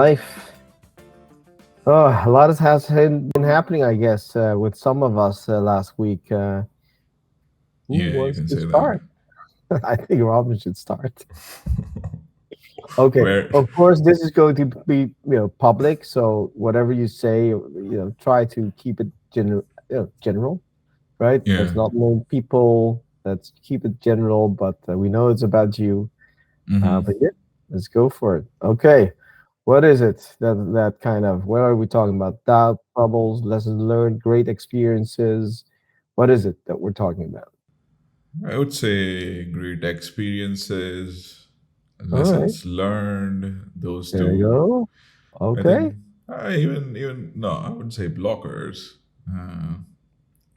life. Oh, a lot been happening, I guess, with some of us last week. Who Yeah, you wants can to say that. start? I think Robin should start. Okay. Where, Of course, this is going to be public, so whatever you say, try to keep it general, right? yeah. Let's not name people. Let's keep it general, but we know it's about you. hmm But yeah, let's go for it. Okay. What is it that kind of what are we talking about? Doubt, troubles, lessons learned, great experiences. What is it that we're talking about? I would say great experiences, All right, lessons learned, those there you two. go. I Okay. think even no, I wouldn't say blockers. Uh,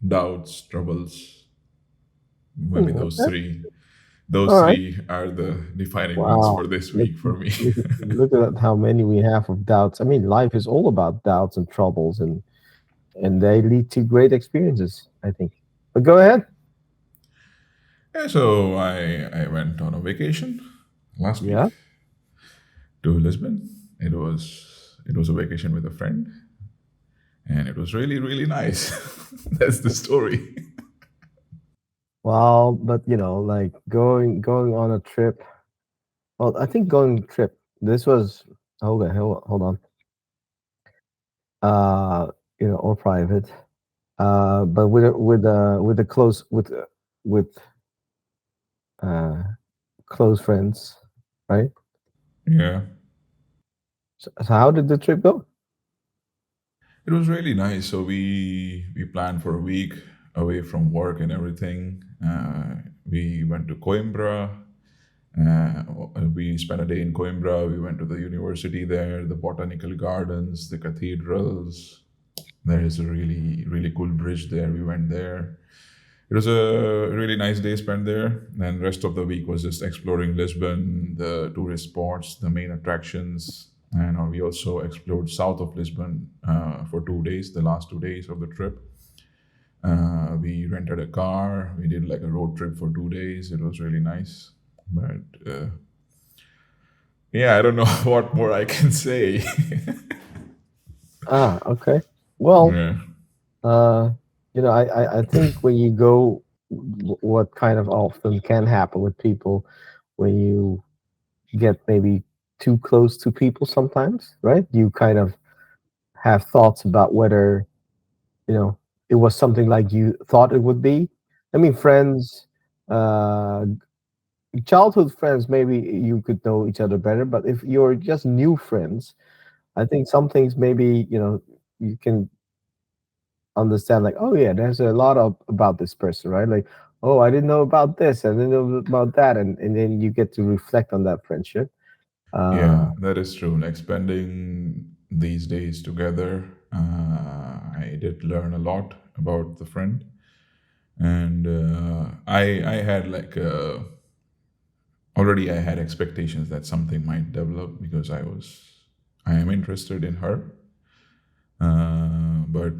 Doubts, troubles, maybe those Okay. three. Those All right. three are the defining ones Wow. for this Look, week for me. look at how many we have of doubts. I mean, life is all about doubts and troubles, and they lead to great experiences, I think. But go ahead. Yeah, so I went on a vacation last week Yeah. to Lisbon. It was a vacation with a friend, and it was really nice. That's the story. Well, but like going on a trip. Well, I think going trip. This was okay. Hold on. Uh, or private. But with a with uh close friends, right? Yeah, So how did the trip go? it was really nice. So we planned for a week away from work and everything. We went to Coimbra. Uh, we spent a day in Coimbra. We went to the university there, the botanical gardens, the cathedrals. There is a really cool bridge there. We went there. It was a really nice day spent there. And rest of the week was just exploring Lisbon, the tourist spots, the main attractions. And we also explored south of Lisbon for 2 days, the last 2 days of the trip. We rented a car. We did like a road trip for 2 days. It was really nice. But yeah, I don't know what more I can say. Ah, okay. Well, Yeah. uh, I think when you go, what kind of often can happen with people when you get maybe too close to people sometimes, right? You kind of have thoughts about whether you know it was something like you thought it would be. I mean, friends, uh, childhood friends, maybe you could know each other better, but if you're just new friends, I think some things maybe you can understand, like, oh yeah, there's a lot of about this person, right? Like, oh, I didn't know about this, I didn't know about that, and then you get to reflect on that friendship. Yeah, uh that is true. Like spending these days together, I did learn a lot about the friend, and I had like already I had expectations that something might develop because I am interested in her, but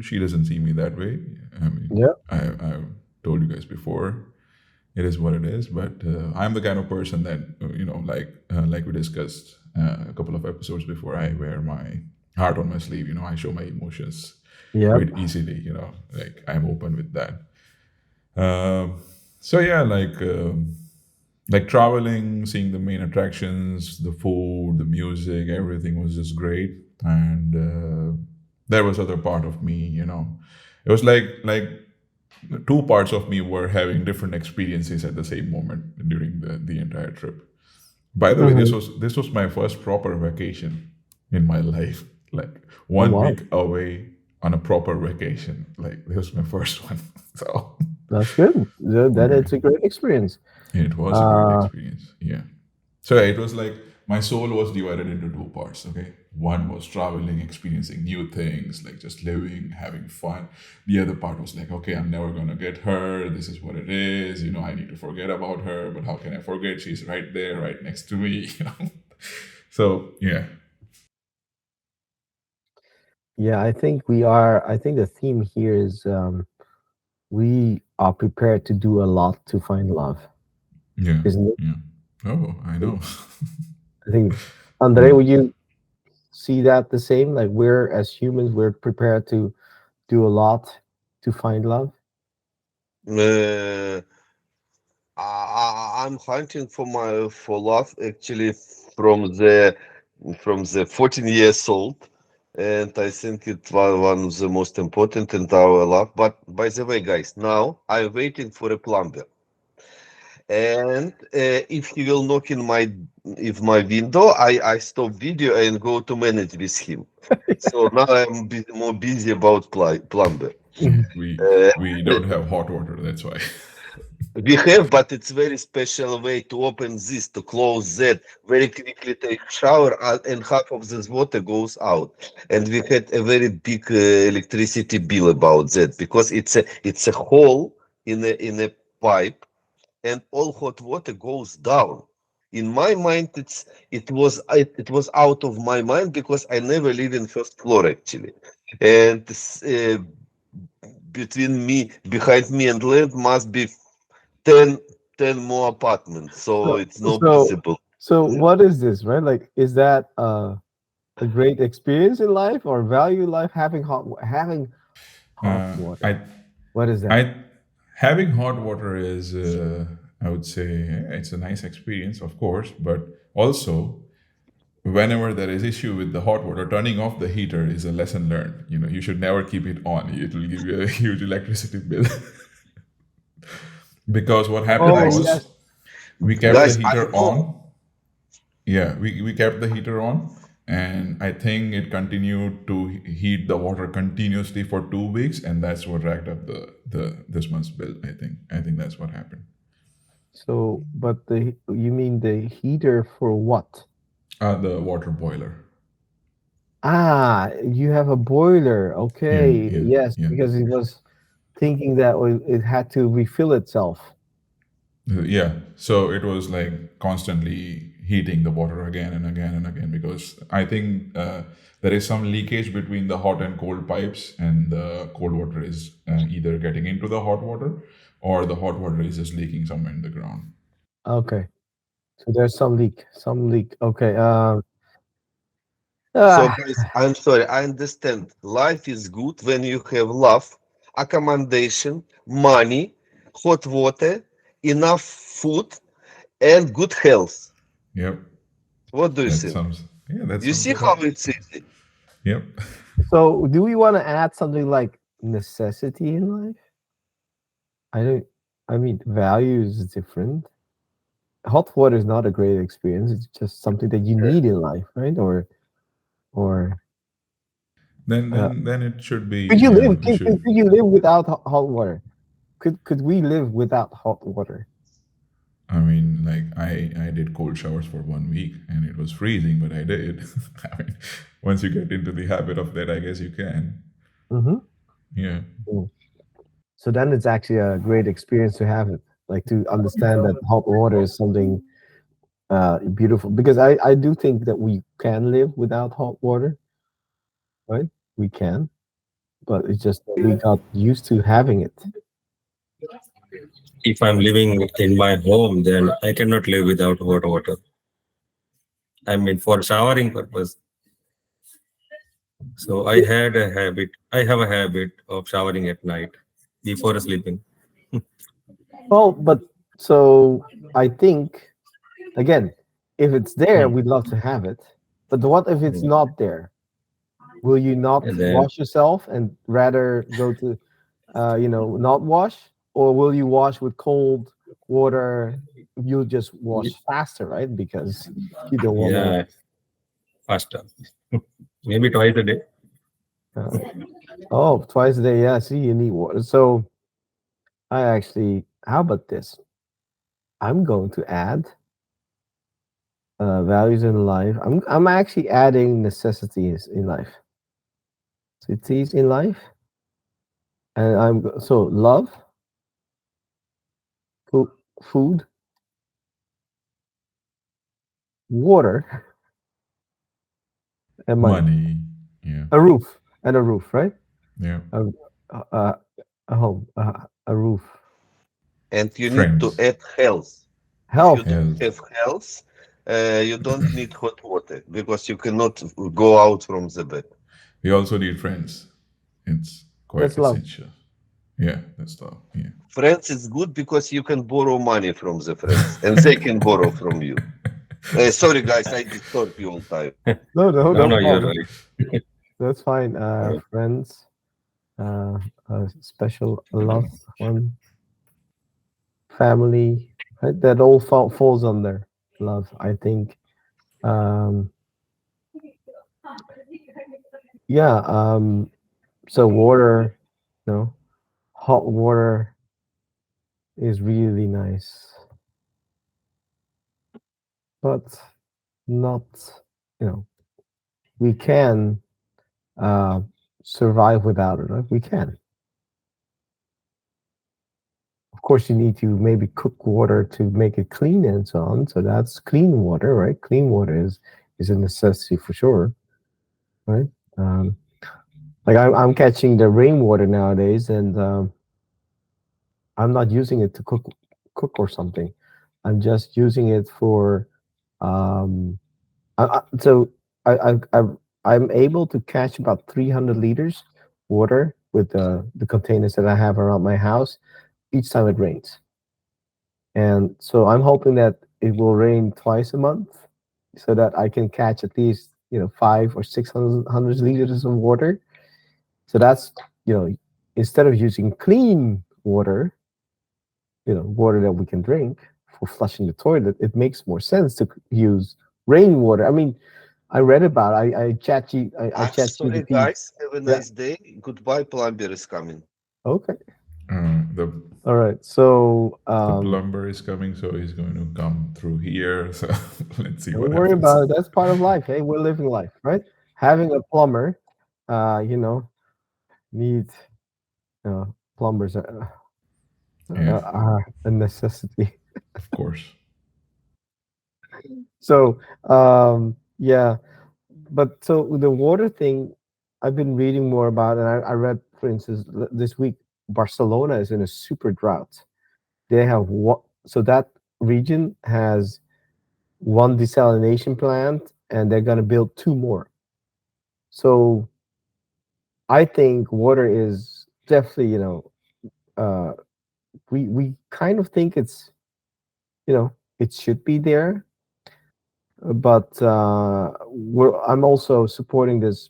she doesn't see me that way. I mean, yeah. I've told you guys before, it is what it is. But I'm the kind of person that like we discussed a couple of episodes before. I wear my heart on my sleeve. I show my emotions Yep. quite easily. Like I'm open with that. Um, so yeah, like traveling, seeing the main attractions, the food, the music, everything was just great. And there was other part of me. It was like two parts of me were having different experiences at the same moment during the entire trip. By the way, this Hmm. was this was my first proper vacation in my life. Like Oh, one wow, week away on a proper vacation. Like this was my first one. So that's good. That yeah, it's a great experience. it was a great uh experience. Yeah. So it was like my soul was divided into two parts. Okay, one was traveling, experiencing new things, like just living, having fun. The other part was like, okay, I'm never gonna get her. This is what it is. I need to forget about her. But how can I forget? She's right there, right next to me. So yeah, yeah, I think the theme here is, we are prepared to do a lot to find love, yeah, isn't it? yeah. Oh, I know. I think. Andre, Yeah. would you see that the same? Like we're as humans, we're prepared to do a lot to find love. Uh, I'm hunting for my for love actually from the 14 years old, and I think it was one of the most important in our life. But by the way, guys, now I'm waiting for a plumber, and if he will knock in my window, I stop video and go to manage with him. So now I'm more busy about plumber. we Uh, we don't have hot water. That's why. We have, but it's very special way to open this, to close that, very quickly take shower, and half of this water goes out. And we had a very big electricity bill about that because it's a hole in a pipe, and all hot water goes down. In my mind, it was out of my mind because I never live in first floor actually, and between me behind me and land must be 10, 10 more apartments, so So, it's not so, visible. so, what is this, right? Like, is that a great experience in life or value in life having hot water? I What is that? I having hot water is I would say it's a nice experience, of course, but also whenever there is issue with the hot water, turning off the heater is a lesson learned. You should never keep it on. It will give you a huge electricity bill. Because what happened Oh Guys, was yes. we kept the guys, I heater know. on. Yeah, we kept the heater on, and I think it continued to heat the water continuously for 2 weeks, and that's what racked up the this month's bill. I think that's what happened. So, but you mean the heater for what? The water boiler. Ah, you have a boiler. Yeah, Okay, yeah, yes, yeah. because it was thinking that it had to refill itself. Yeah, so it was like constantly heating the water again and again and again because I think there is some leakage between the hot and cold pipes, and the cold water is either getting into the hot water or the hot water is just leaking somewhere in the ground. Okay, so there's some leak, some leak. Okay. So, Ah, guys, I'm sorry. I understand. Life is good when you have love, accommodation, money, hot water, enough food, and good health. Yep, What do you that think? sums. Yeah, that You sums see it how up. it's easy? Yep. so do we want to add something like necessity in life? I don't. I mean, value is different. Hot water is not a great experience. It's just something that you need in life, right? Or Then uh, then then it should be. could you Yeah, live? we Could should. you live without hot water? Could we live without hot water? I mean, like I did cold showers for 1 week and it was freezing, but I did. I mean, once you get into the habit of that, I guess you can. Mm-hmm. Yeah. So then it's actually a great experience to have it, like to understand that hot water is something beautiful. Because I do think that we can live without hot water, right? We can, but it's just that we got used to having it. If I'm living in my home, then I cannot live without hot water. I mean, for showering purpose. So I have a habit of showering at night before sleeping. Well, but so I think again, if it's there, Hmm. we'd love to have it. But what if it's Yeah. not there? Will you not And then wash yourself and rather go to not wash, or will you wash with cold water? You'll just wash faster, right? Because you don't want yeah, faster. Maybe twice a day. to. Oh, twice a day. Yeah, see, you need water. So I actually, how about this? I'm going to add values in life. I'm actually adding necessities in life. Necessities in life, and so love, food, food, water, and money. Money. Yeah. A roof, right? Yeah. A, a, a home, a roof. And you need to Friends. add health. If you Health. don't Health. have health, you don't need hot water because you cannot go out from the bed. We also need friends. It's quite That's love. essential. Yeah, that's stuff. Yeah. Friends is good because you can borrow money from the friends and they can borrow from you. Sorry, guys, I disturb you all time. No, no, No, no no, you're problem. right. That's fine. Right. Friends, special loved one, family, right? That all falls under love, I think. Um, yeah. So water, you know, hot water is really nice, but not, you know, we can uh, survive without it. Right? We can. Of course, you need to maybe cook water to make it clean and so on. So that's clean water, right? Clean water is a necessity for sure, right? Um, like I'm catching the rainwater nowadays, and I'm not using it to cook or something. I'm just using it for um, so I'm able to catch about 300 liters water with the containers that I have around my house each time it rains. And so I'm hoping that it will rain twice a month so that I can catch at least, 5 or 600 liters of water. So that's, you know, instead of using clean water, water that we can drink for flushing the toilet, it makes more sense to use rainwater. I mean, I read about I chat Sorry, GDP. guys, have a Yeah. nice day. Goodbye, plumber is coming. Okay. The All right. So the plumber is coming, so he's going to come through here. So let's see don't what worry happens. about it. That's part of life. Hey, we're living life, right? Having a plumber, you know, need plumbers Yeah, are a necessity. of course. So yeah, but so the water thing, I've been reading more about, and I read, for instance, this week Barcelona is in a super drought. They have what? So that region has one desalination plant, and they're going to build two more. So I think water is definitely, uh, we kind of think it should be there, but I'm also supporting this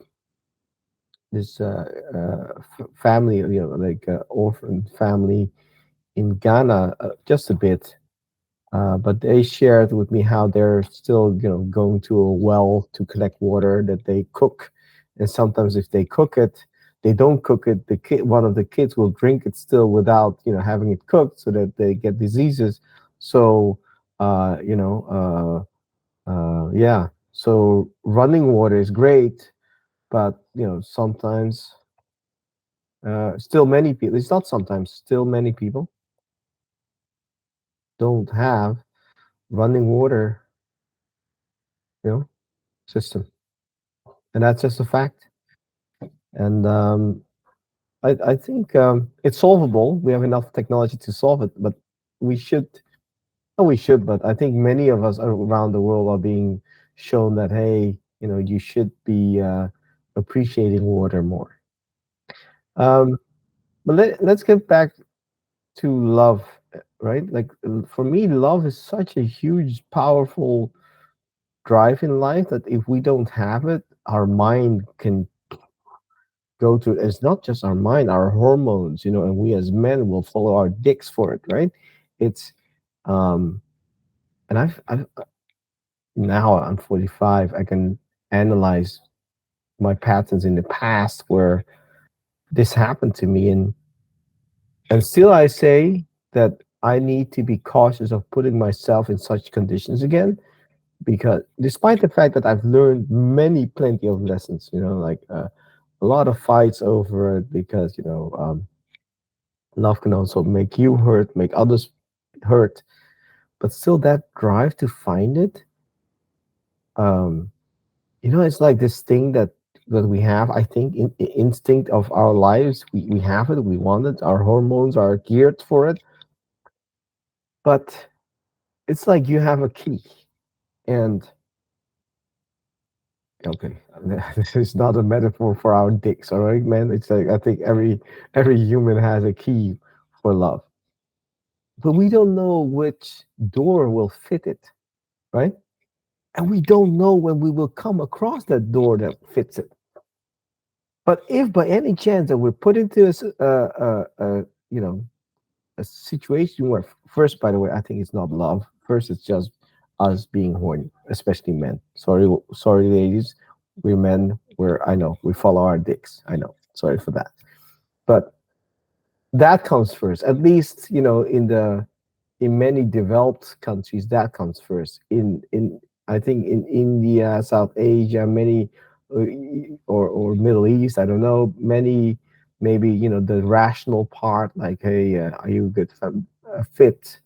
family, like orphan family in Ghana, just a bit. But they shared with me how they're still, going to a well to collect water that they cook, and sometimes if they cook it, they don't cook it. One of the kids will drink it still without, having it cooked, so that they get diseases. So, yeah. So running water is great, but sometimes, still many people. It's not sometimes. Still many people don't have running water, you know, system, and that's just a fact. And I think it's solvable. We have enough technology to solve it, but we should. No, we should. But I think many of us around the world are being shown that, hey, you should be appreciating water more. Um, but let's get back to love, right? Like for me, love is such a huge, powerful drive in life that if we don't have it, our mind can go to. It's not just our mind, our hormones, and we as men will follow our dicks for it, right? It's um and I've now I'm 45. I can analyze my patterns in the past where this happened to me, and still I say that I need to be cautious of putting myself in such conditions again, because despite the fact that I've learned plenty of lessons, like a lot of fights over it, because love can also make you hurt, make others hurt, but still that drive to find it, um it's like this thing that we have. I think instinct of our lives, we have it, we want it, our hormones are geared for it, but it's like you have a key, And okay, this is not a metaphor for our dicks, all right, man. It's like I think every human has a key for love, but we don't know which door will fit it, right? And we don't know when we will come across that door that fits it. But if by any chance that we're put into you know a situation where first, by the way, I think it's not love. First, it's just us being horny, especially men. Sorry, ladies. We're men. I know we follow our dicks. I know. Sorry for that. But that comes first. At least in many developed countries that comes first. In I think in India, South Asia, many or Middle East. I don't know. Many maybe the rational part, like, hey, are you good fit?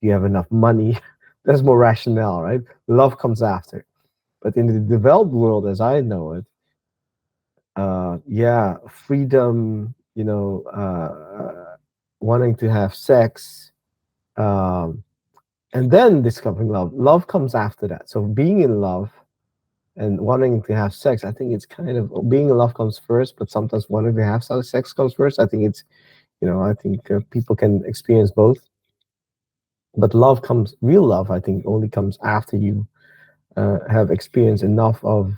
Do you have enough money? That's more rationale, right? Love comes after. But in the developed world, as I know it, yeah, freedom, wanting to have sex, um, and then discovering love. Love comes after that. So being in love and wanting to have sex, I think it's kind of being in love comes first, but sometimes wanting to have sex comes first. I think I think people can experience both, but real love, I think, only comes after you have experienced enough of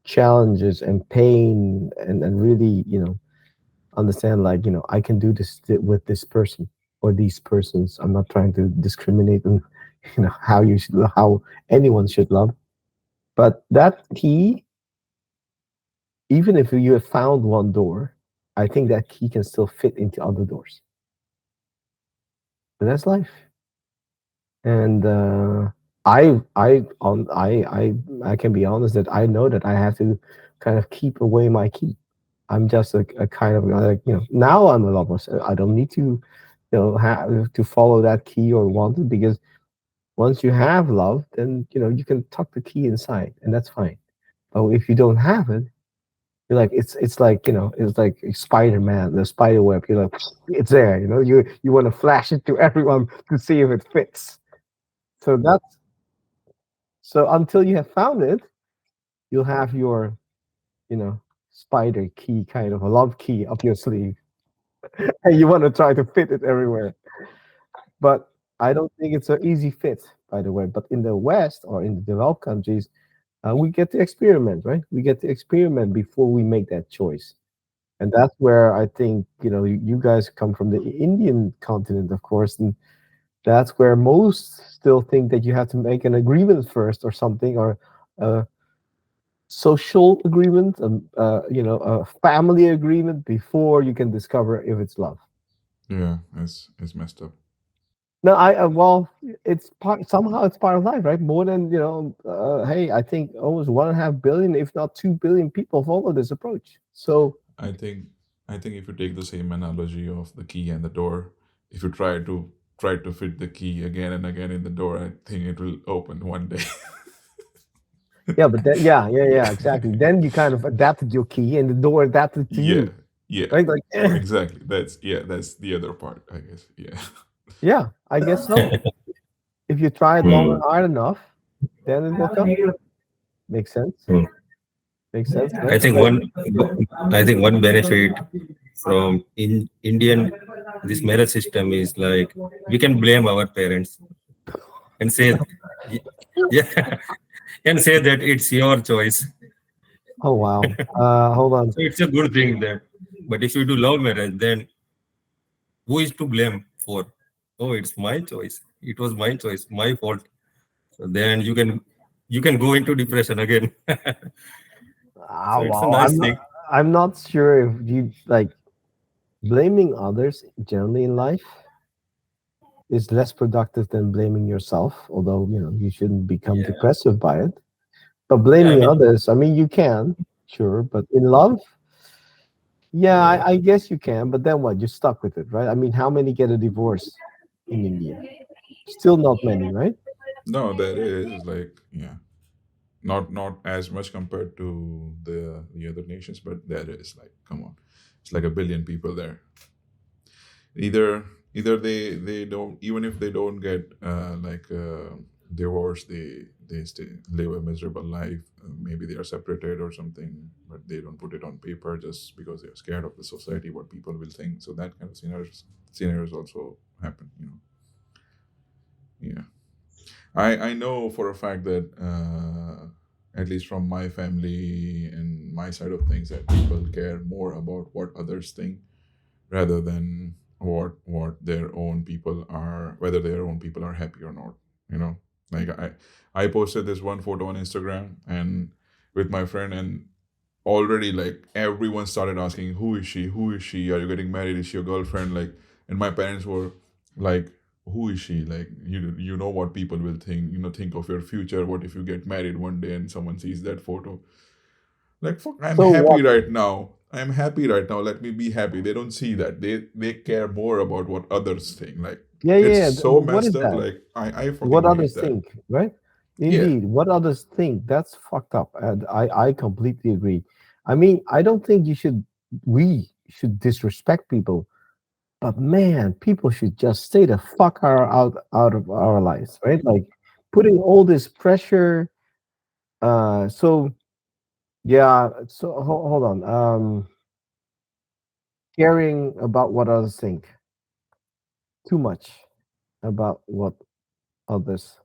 challenges and pain and really, understand, like, I can do this with this person or these persons. I'm not trying to discriminate on, how anyone should love. But that key, even if you have found one door, I think that key can still fit into other doors. But that's life. And I can be honest that I know that I have to kind of keep away my key. I'm just a kind of like, now I'm a lover. So I don't need to, have to follow that key or want it, because once you have love, then you can tuck the key inside, and that's fine. But if you don't have it, you're like, it's like, it's like Spider-Man, the spider web. You're like, it's there. You want to flash it to everyone to see if it fits. So that's so until you have found it, you'll have your, you know, spider key, kind of a love key up your sleeve, and you want to try to fit it everywhere. But I don't think it's an easy fit, by the way. But in the West or in the developed countries, we get to experiment, right? We get to experiment before we make that choice. And that's where I think, you guys come from the Indian continent, of course, and that's where most still think that you have to make an agreement first or something, or a social agreement, a family agreement before you can discover if it's love. Yeah, it's messed up. No, well, it's part somehow it's part of life, right? More than hey, I think almost 1.5 billion, if not 2 billion, people follow this approach. So I think I think if you take the same analogy of the key and the door, if you try to fit the key again and again in the door, I think it will open one day. yeah, but then, yeah, Yeah. exactly. Then you kind of adapted your key, and the door adapted to Yeah. you, Yeah. right? Like, Exactly. That's the other part, I guess. Yeah. yeah, I guess so. If you try it long and Hmm. hard enough, then it will come. Makes sense. Hmm. Makes sense, I right? think Like, one benefit from in Indian this marriage system is like we can blame our parents and say, yeah, and say that it's your choice. oh wow. Hold on. So it's a good thing that. But if you do love marriage, then who is to blame for? Oh, it's my choice. It was my choice, my fault. So then you can go into depression again. Ah, So it's a wow. nice thing. I'm not sure if you like blaming others generally in life is less productive than blaming yourself, although you shouldn't become Yeah. depressive by it. But Yeah, I blaming mean, others, I mean, you can, sure, but in love, yeah, yeah. I guess you can. But then what? You're stuck with it, right? I mean, how many get a divorce in India? Still not many, right? No, that is like, yeah. Not as much compared to the other nations, but that is like, come on. It's like a billion people there. Either they don't, even if they don't get like divorced, they stay, live a miserable life. Maybe they are separated or something, but they don't put it on paper just because they're scared of the society, what people will think. So that kind of scenarios also happen. Yeah. I know for a fact that at least from my family and my side of things, that people care more about what others think rather than what their own people are, whether their own people are happy or not. You know, like I posted this one photo on Instagram and with my friend, and already like everyone started asking, who is she, are you getting married, is she your girlfriend, like. And my parents were like, who is she, like, you know what people will think, think of your future, what if you get married one day and someone sees that photo. Like, fuck, I'm So happy what? right now. I'm happy right now. Let me be happy. They don't see that. They care more about what others think. Like, Yeah, it's yeah. so What messed is up. that? Like, I What fucking hate others that. think, right? Yeah. Indeed, what others think, that's fucked up. And I completely agree. I mean, I don't think we should disrespect people, but man, people should just stay the fuck out of our lives, right? Like putting all this pressure. So yeah, so hold on. Caring about what others think too much about what others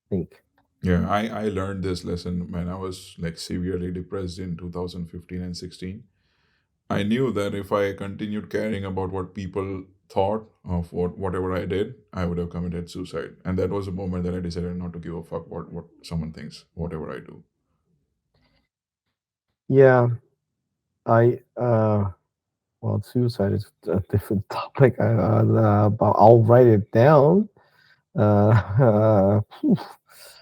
think. Yeah. I learned this lesson when I was like severely depressed in 2015 and 16. I knew that if I continued caring about what people thought of whatever I did, I would have committed suicide. And that was a moment that I decided not to give a fuck what someone thinks, whatever I do. Yeah, I well, suicide is a different topic. But I'll write it down. Phew.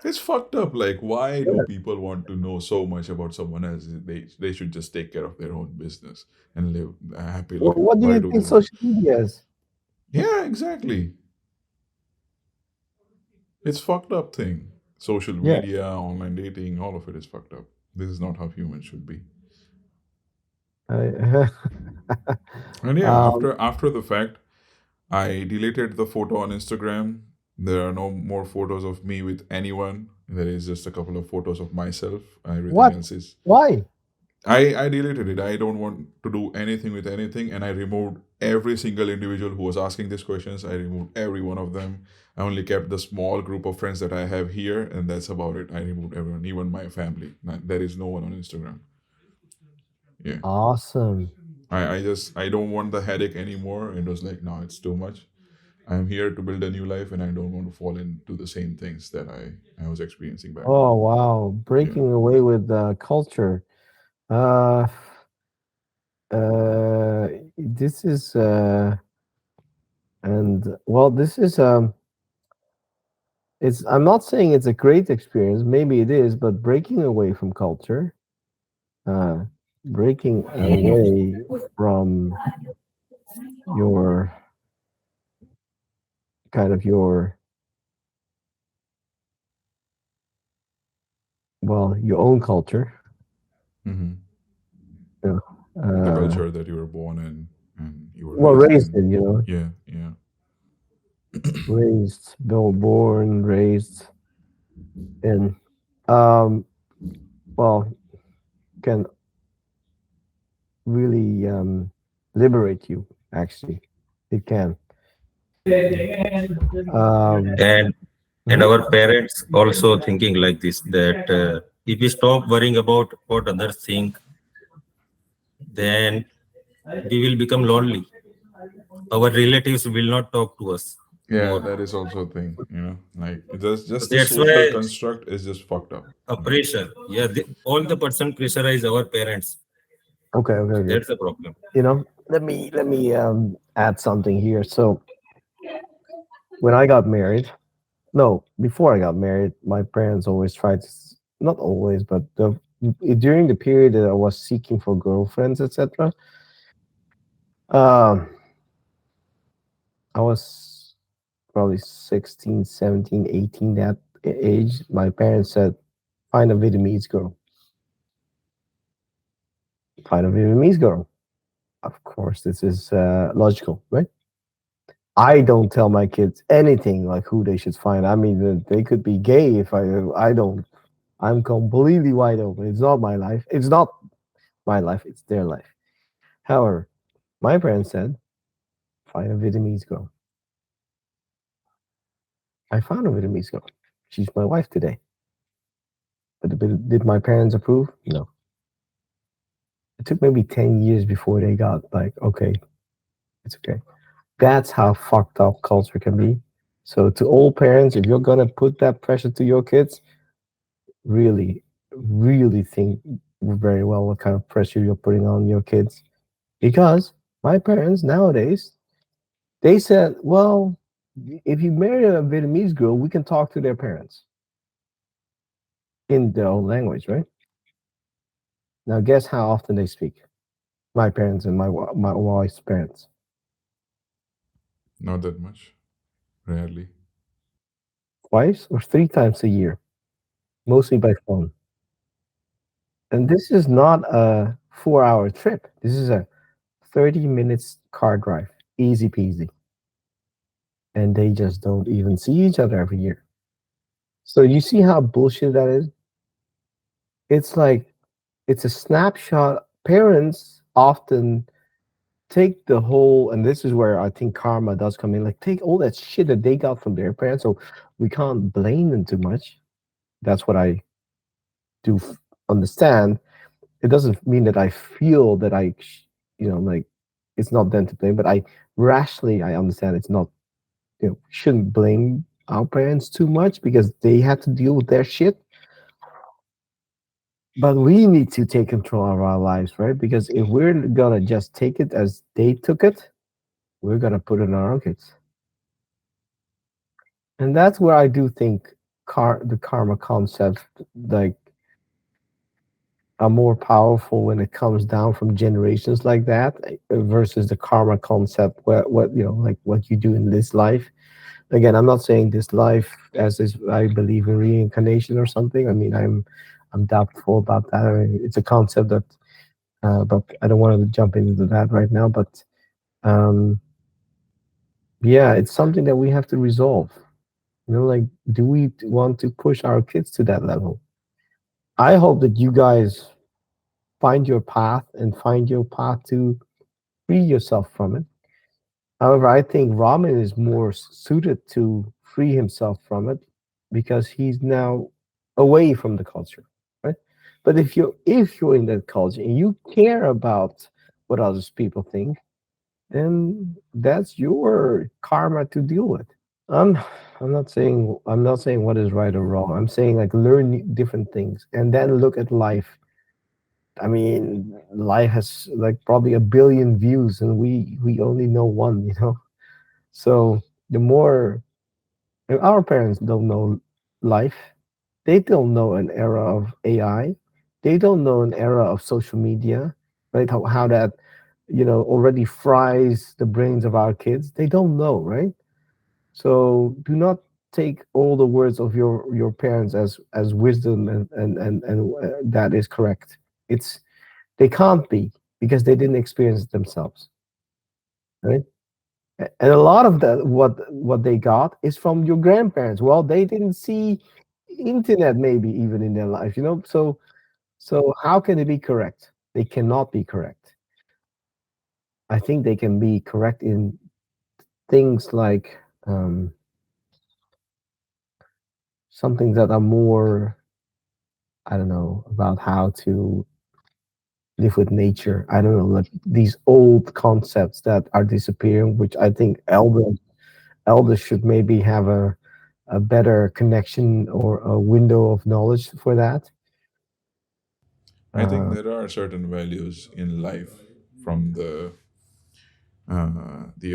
It's fucked up. Like, why do Yeah. people want to know so much about someone else? They should just take care of their own business and live a happy Well, life. what do Why you do they think want? social media is? Yeah, exactly. It's fucked up thing. Social Yeah, media, online dating, all of it is fucked up. This is not how humans should be. I, And yeah, um, after the fact, I deleted the photo on Instagram. There are no more photos of me with anyone. There is just a couple of photos of myself. Everything what? else is Why? I deleted it. I don't want to do anything with anything, and I removed every single individual who was asking these questions. I removed every one of them. I only kept the small group of friends that I have here, and that's about it. I removed everyone, even my family. There is no one on Instagram. Yeah, Awesome. I don't want the headache anymore. It was like, no, it's too much. I'm here to build a new life, and I don't want to fall into the same things that I was experiencing back then. Oh wow, Yeah. breaking away with culture. Uh, this is and well, this is it's. I'm not saying it's a great experience. Maybe it is, but breaking away from culture, uh, breaking away from your kind of your well, your own culture. Hmm. You know, The culture that you were born in and you were well, raised raised in. in, Yeah, yeah. raised, born, raised in. Um, well, can really liberate you. Actually, it can. and and Mhm. our parents also thinking like this, that if we stop worrying about what others think, then we will become lonely. Our relatives will not talk to us Yeah, more. that is also a thing, like So just the that's social why construct is just fucked up. a pressure. Yeah, all the person pressurize our parents. Okay, okay, So okay. that's the problem. Let me add something here. So when I got married, no, before I got married, my parents always tried to, not always, but during the period that I was seeking for girlfriends, etc. Um, I was probably 16, 17, 18 that age. My parents said, find a Vietnamese girl. Find a Vietnamese girl. Of course, this is logical, right? I don't tell my kids anything like who they should find. I mean, they could be gay if I don't. I'm completely wide open. It's not my life. It's not my life. It's their life. However, my parents said, find a Vietnamese girl. I found a Vietnamese girl. She's my wife today. But did my parents approve? No. It took maybe 10 years before they got like, okay, it's okay. That's how fucked up culture can be. So to all parents, if you're gonna put that pressure to your kids, really, really think very well what kind of pressure you're putting on your kids. Because my parents nowadays, they said, well, if you marry a Vietnamese girl, we can talk to their parents in their own language, right? Now, guess how often they speak? My parents and my wife's parents. Not that much. Rarely. Twice or three times a year, mostly by phone. And this is not a 4 hour trip. This is a 30 minutes car drive. Easy peasy. And they just don't even see each other every year. So you see how bullshit that is? It's like it's a snapshot. Parents often take the whole, and this is where I think karma does come in, like take all that shit that they got from their parents. So we can't blame them too much. That's what I do understand. It doesn't mean that I feel that like it's not them to blame, but I rationally I understand it's not, shouldn't blame our parents too much because they had to deal with their shit. But we need to take control of our lives, right? Because if we're gonna just take it as they took it, we're gonna put it on our own kids. And that's where I do think the karma concept, like, are more powerful when it comes down from generations like that, versus the karma concept where what like what you do in this life. Again, I'm not saying this life as is I believe in reincarnation or something. I mean, I'm doubtful about that. I mean, it's a concept that, but I don't want to jump into that right now. But um, yeah, it's something that we have to resolve. Like, do we want to push our kids to that level? I hope that you guys find your path and find your path to free yourself from it. However, I think Ramen is more suited to free himself from it because he's now away from the culture, right? But if you're in that culture and you care about what others people think, then that's your karma to deal with. I'm I'm not saying what is right or wrong. I'm saying like learn different things and then look at life. I mean, life has like probably a billion views and we only know one, So the more if our parents don't know life, they don't know an era of AI, they don't know an era of social media, right? How that already fries the brains of our kids. They don't know, right? So do not take all the words of your parents as wisdom and that is correct. It's they can't be because they didn't experience it themselves, right? And a lot of that what they got is from your grandparents. Well, they didn't see internet maybe even in their life, so how can it be correct? They cannot be correct. I think they can be correct in things like something that are more, I don't know, about how to live with nature. I don't know, like these old concepts that are disappearing, which I think elders should maybe have a better connection or a window of knowledge for that. I think Uh, there are certain values in life from the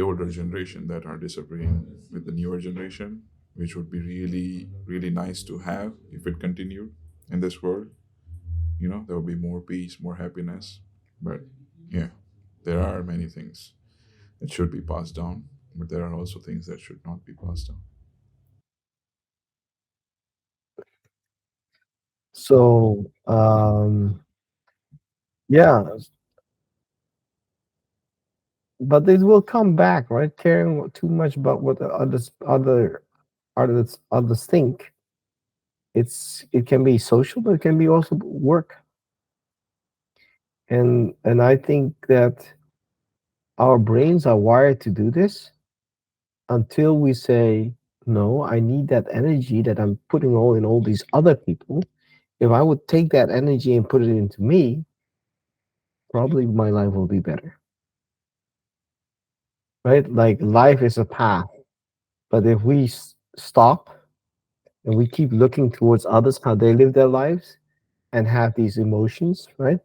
older generation that are disappearing with the newer generation, which would be really, really nice to have if it continued in this world. There will be more peace, more happiness. But yeah, there are many things that should be passed down, but there are also things that should not be passed down. so yeah, but it will come back, right? Caring too much about what the others think. It can be social, but it can be also work. And I think that our brains are wired to do this until we say, no, I need that energy that I'm putting all in all these other people. If I would take that energy and put it into me, probably my life will be better, right? Like life is a path, but if we stop and we keep looking towards others, how they live their lives and have these emotions, right?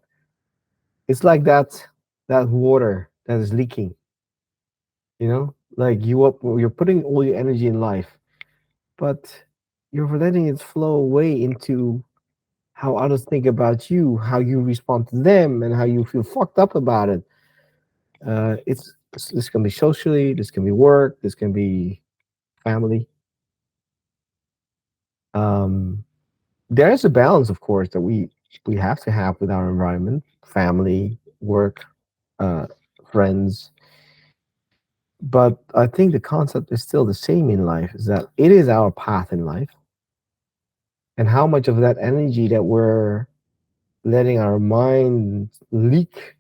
It's like that water that is leaking, like you're putting all your energy in life, but you're letting it flow away into how others think about you, how you respond to them, and how you feel fucked up about it. It's this can be socially, this can be work, this can be family. Um, there is a balance, of course, that we have to have with our environment, family, work, uh, friends. But I think the concept is still the same in life: is that it is our path in life, and how much of that energy that we're letting our mind leak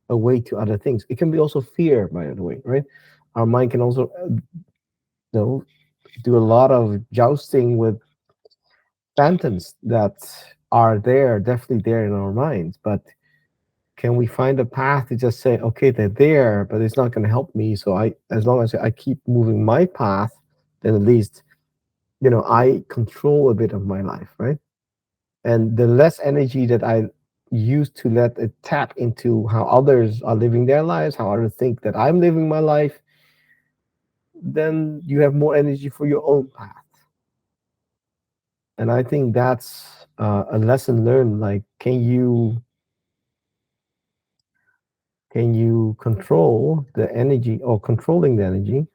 away to other things. It can be also fear, by the way, right? Our mind can also, know, do a lot of jousting with phantoms that are there, definitely there in our minds. But can we find a path to just say, okay, they're there, but it's not going to help me. So as long as I keep moving my path, then at least I control a bit of my life, right? And the less energy that I use to let it tap into how others are living their lives, how others think that I'm living my life, then you have more energy for your own path. And I think that's a lesson learned. Like, can you control the energy, or controlling the energy?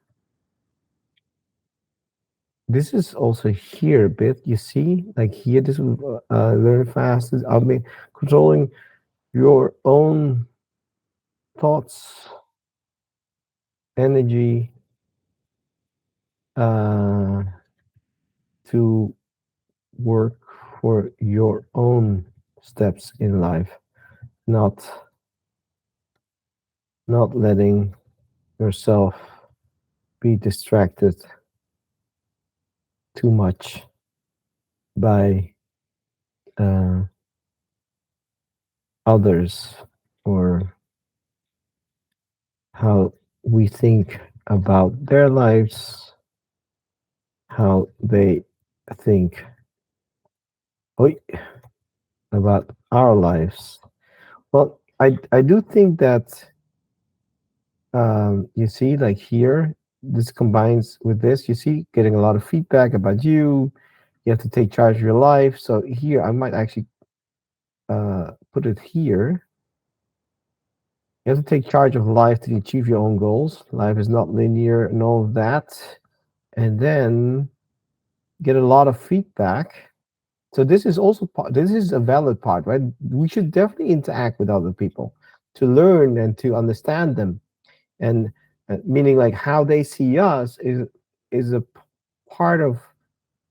This is also here a bit. You see, like here, this is very fast. I mean, controlling your own thoughts, energy, uh, to work for your own steps in life, not not letting yourself be distracted too much by uh, others, or how we think about their lives, how they think, oi, about our lives. Well, I do think that, you see, like here, this combines with this. You see, getting a lot of feedback about you. You have to take charge of your life. So here, I might actually put it here. You have to take charge of life to achieve your own goals. Life is not linear and all of that. And then get a lot of feedback. So this is also this is a valid part, right? We should definitely interact with other people to learn and to understand them. And meaning, like, how they see us is a part of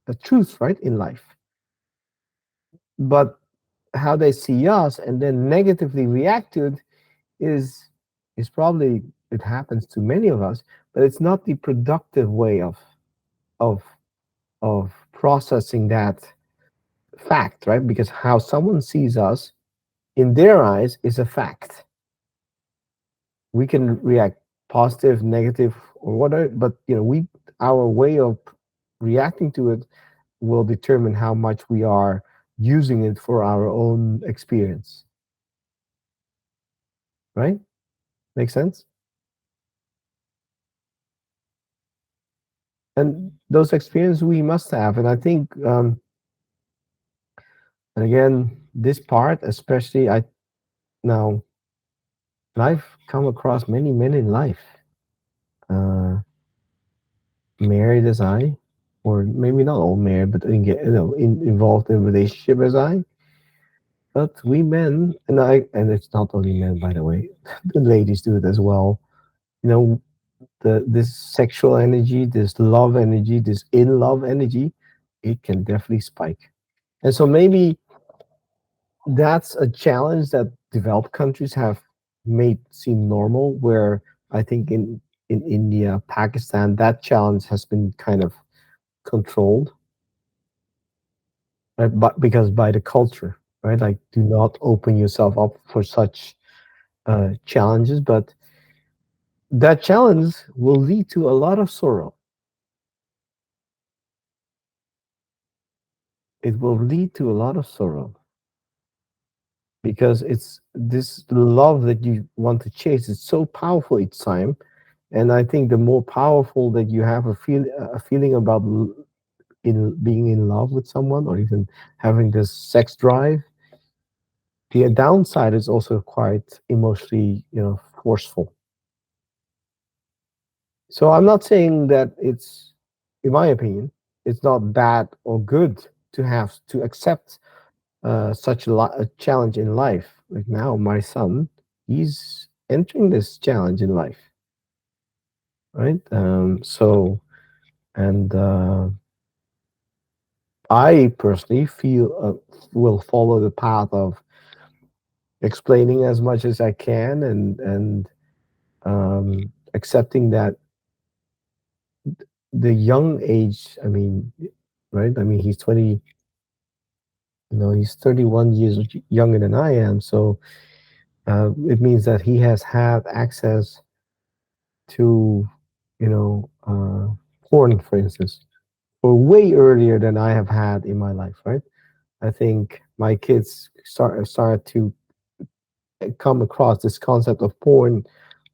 the truth, right, in life. But how they see us and then negatively react to it is is probably, it happens to many of us, but it's not the productive way of of processing that fact, right? Because how someone sees us in their eyes is a fact. We can react positive, negative, or whatever, but we our way of reacting to it will determine how much we are using it for our own experience, right? Make sense? And those experiences we must have. And I think, and again, this part especially, I now I've come across many men in life, uh, married as I, or maybe not all married, but involved in relationship as I. But we men, and it's not only men, by the way, the ladies do it as well. you know, the this sexual energy, this love energy, this in love energy, it can definitely spike. And so maybe that's a challenge that developed countries have made seem normal, where I think in India, Pakistan, that challenge has been kind of controlled, right? But because by the culture, right? Like, do not open yourself up for such challenges, but that challenge will lead to a lot of sorrow. It will lead to a lot of sorrow because it's this love that you want to chase is so powerful each time. And I think the more powerful that you have a feeling about in being in love with someone, or even having this sex drive, the downside is also quite emotionally, forceful. So I'm not saying that it's, in my opinion, it's not bad or good to have to accept such a challenge in life. Like now, my son, he's entering this challenge in life, right? So, and I personally feel will follow the path of explaining as much as I can, and accepting that the young age. I mean, right? I mean, he's 20. He's 31 years younger than I am. So it means that he has had access to, you know, uh, porn, for instance, or way earlier than I have had in my life, right? I think my kids started to come across this concept of porn,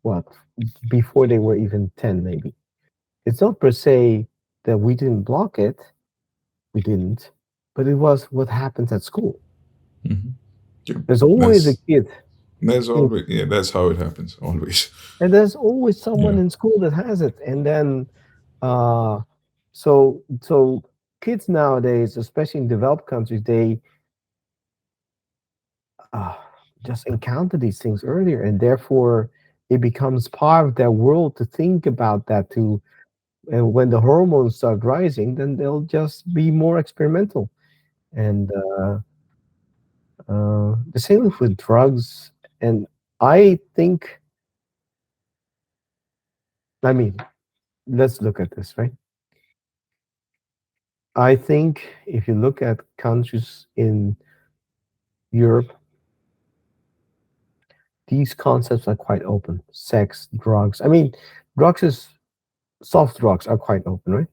what, before they were even 10, maybe. It's not per se that we didn't block it, we didn't, but it was what happens at school. Hmm. Yeah, There's always a that's kid, that's in, always, yeah, that's how it happens always. and there's always someone Yeah. in school that has it. And then, uh, so kids nowadays, especially in developed countries, they uh, just encounter these things earlier, and therefore it becomes part of their world to think about that. To And when the hormones start rising, then they'll just be more experimental. And the same with drugs. And I think, I mean, let's look at this, right? I think if you look at countries in Europe, these concepts are quite open. Sex, drugs. I mean, drugs is soft drugs are quite open, right?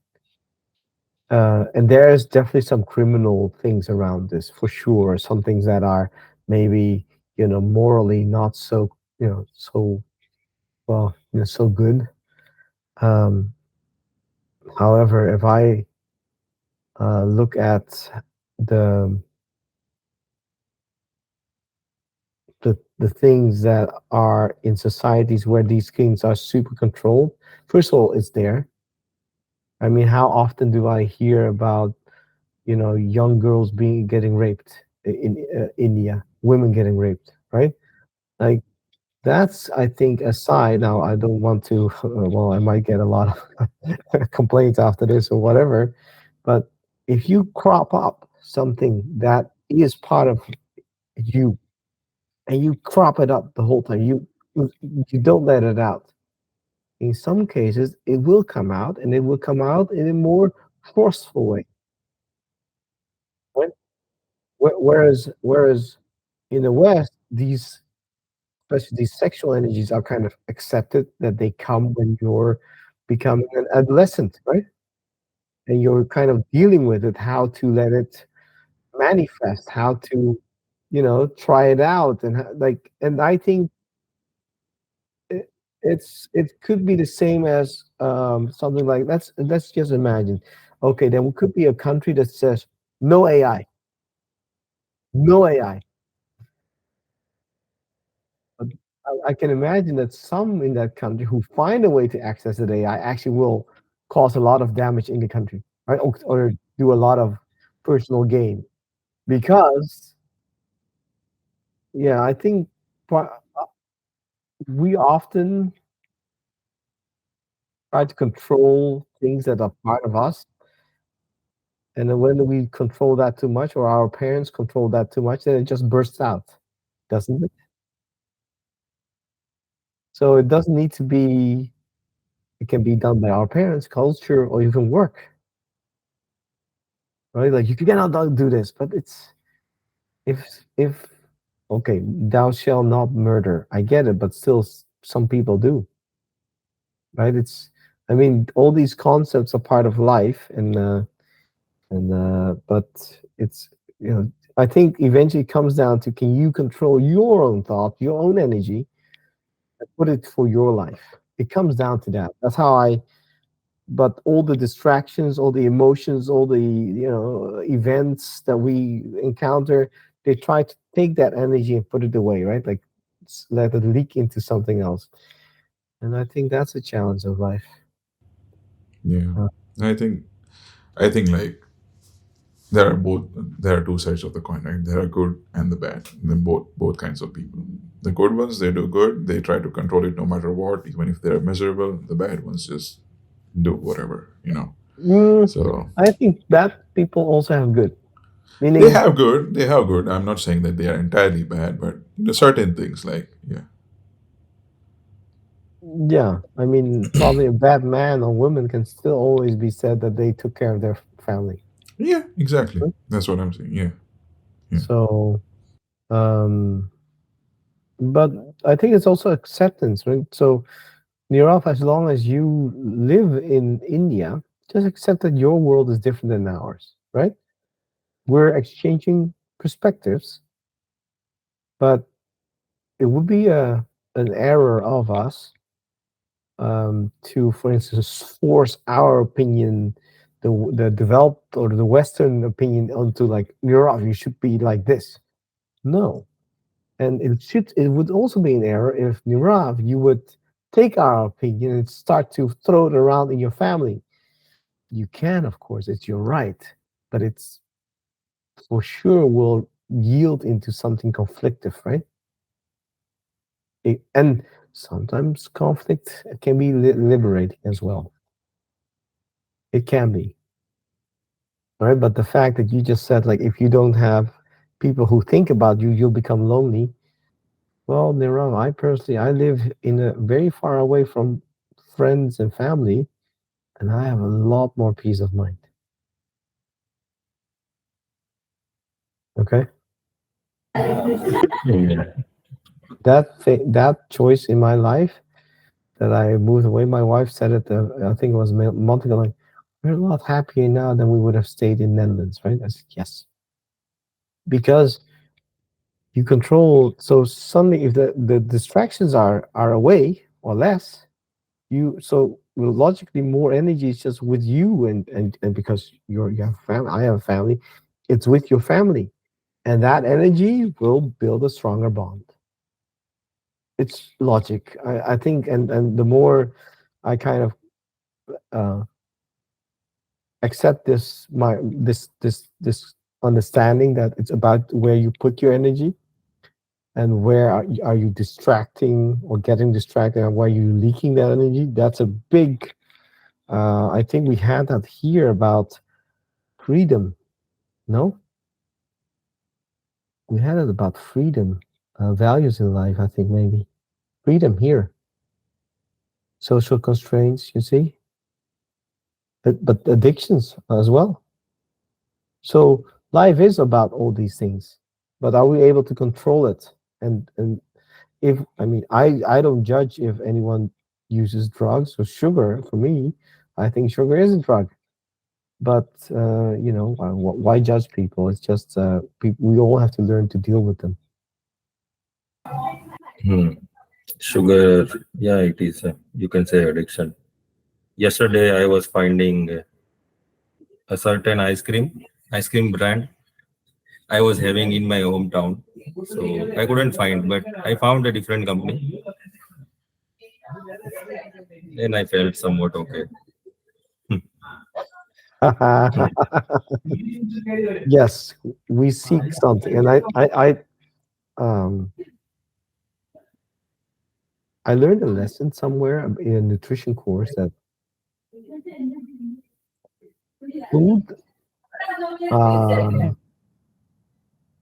And there's definitely some criminal things around this for sure. Some things that are maybe, morally not so, so well, so good. Um, However, if I look at the the things that are in societies where these things are super controlled, first of all, it's there. I mean, how often do I hear about, young girls being getting raped in India, women getting raped, right? Like, that's, I think, aside. Now, I don't want to. Well, I might get a lot of complaints after this or whatever, but if you crop up something that is part of you, and you crop it up the whole time, you don't let it out. In some cases, it will come out, and it will come out in a more forceful way. Right? Whereas in the West, these, especially these sexual energies, are kind of accepted, that they come when you're becoming an adolescent, right? And you're kind of dealing with it, how to let it manifest, how to, try it out, and and I think it could be the same as something like, let's just imagine. Okay, there could be a country that says no AI, no AI. But I can imagine that some in that country who find a way to access the AI actually will cause a lot of damage in the country, right? Or do a lot of personal gain, because, yeah, I think we often try to control things that are part of us. And then when we control that too much, or our parents control that too much, then it just bursts out, doesn't it? So it doesn't need to be, it can be done by our parents, culture, or even work, right? Like you cannot do this, but it's, if, okay, thou shall not murder. I get it, but still, some people do, right? It's, I mean, all these concepts are part of life, but it's, you know, I think eventually it comes down to, can you control your own thought, your own energy, and put it for your life? It comes down to that. That's how I. But all the distractions, all the emotions, all the, events that we encounter, they try to take that energy and put it away, right? Like let it leak into something else. And I think that's a challenge of life. Yeah. Uh, I think like there are both, there are two sides of the coin, right? There are good and the bad, and then both kinds of people. The good ones, they do good, they try to control it no matter what, even if they're miserable. The bad ones just do whatever. mm, So I think bad people also have good, they meaning, have good, they have good. I'm not saying that they are entirely bad, but certain things, like, yeah. yeah, I mean, probably a bad man or woman can still always be said that they took care of their family. Yeah, exactly, Right? that's what I'm saying. Yeah. Yeah. So, um, but I think it's also acceptance, right? So, Nirav, as long as you live in India, just accept that your world is different than ours, right? We're exchanging perspectives, but it would be an error of us, to, for instance, force our opinion, the developed or the Western opinion, onto like, Nirav, you should be like this. No, and it would also be an error if, Nirav, you would take our opinion and start to throw it around in your family. You can, of course, it's your right, but it's for sure will yield into something conflictive, right? And sometimes conflict can be liberating as well. It can be, right? But the fact that you just said, like, if you don't have people who think about you, you'll become lonely. Well, Niram, I personally, I live in a very far away from friends and family, and I have a lot more peace of mind. Okay, Hmm. that choice in my life, that I moved away. My wife said it. I think it was a month ago. Like, we're a lot happier now than we would have stayed in Netherlands, right? I said yes, because you control. So suddenly, if the distractions are away or less, you, so logically more energy is just with you, and because you have family, I have family, it's with your family, and that energy will build a stronger bond. It's logic, I think, and the more I kind of uh, accept this understanding that it's about where you put your energy, and where are you distracting or getting distracted, and where you leaking that energy. That's a big, I think we had that here about freedom. No, we had it about freedom, values in life. I think maybe freedom here, social constraints. You see, but addictions as well. So life is about all these things, but are we able to control it? And if, I mean, I don't judge if anyone uses drugs or sugar. For me, I think sugar is a drug. But why judge people? It's just, we all have to learn to deal with them. Hmm. Sugar, yeah, it is. You can say addiction. Yesterday, I was finding a certain ice cream brand I was having in my hometown. So I couldn't find, but I found a different company. Then I felt somewhat okay. Yes, we seek something, and um I learned a lesson somewhere in a nutrition course, that Food uh,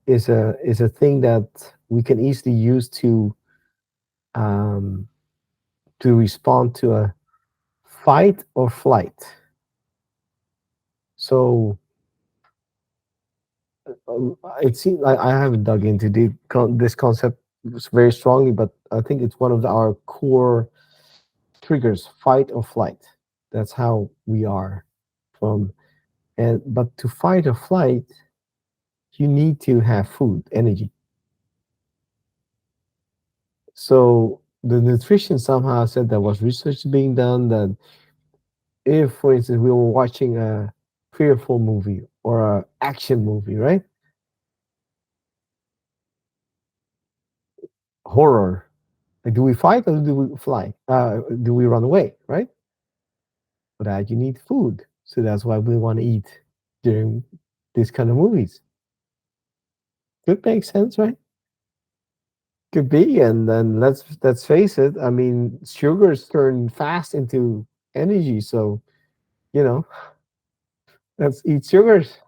is a thing that we can easily use um, to respond to a fight or flight. So it seems I haven't dug into this concept very strongly, but I think it's one of our core triggers: fight or flight. That's how we are. From and but to fight or flight, you need to have food, energy. So the nutrition somehow said there was research being done that if, for instance, we were watching a fearful movie or a action movie, right? Horror. Like, do we fight or do we fly? Do we run away, right? For that, you need food. So that's why we want to eat during these kind of movies. Could make sense, right? Could be. And then let's face it. I mean, sugars turn fast into energy. So you know, let's eat sugars.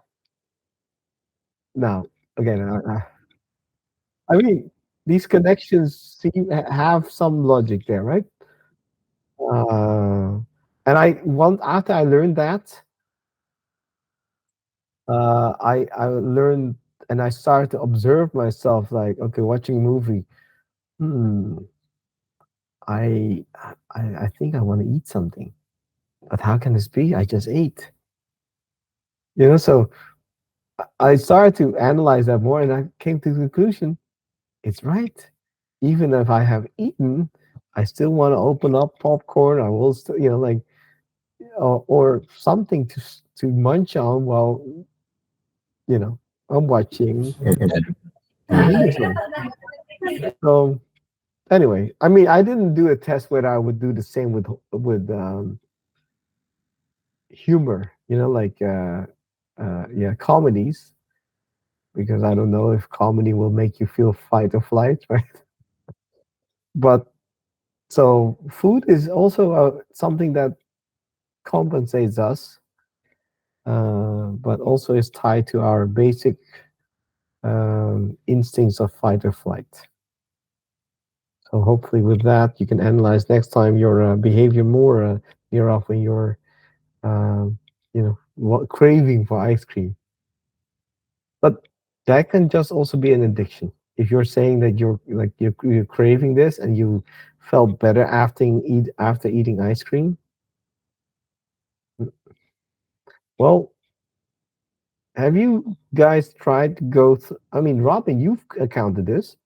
Now, again, I mean, these connections have some logic there, right? Uh, and after I learned that, I learned and I started to observe myself, like, okay, watching a movie. Hmm, I think I want to eat something, but how can this be? I just ate. So I started to analyze that more, and I came to the conclusion it's right. Even if I have eaten, I still want to open up popcorn. I will still, like, or something to munch on while I'm watching a movie. So anyway, I mean, I didn't do a test whether I would do the same with humor. Like yeah, comedies, because I don't know if comedy will make you feel fight or flight, right? But so food is also something that compensates us, but also is tied to our basic instincts of fight or flight. So hopefully, with that, you can analyze next time your behavior more near off when you're, um, craving for ice cream. But that can just also be an addiction. If you're saying that you're craving this and you felt better after eating ice cream, well, have you guys tried to go through? I mean, Robin, you've accounted this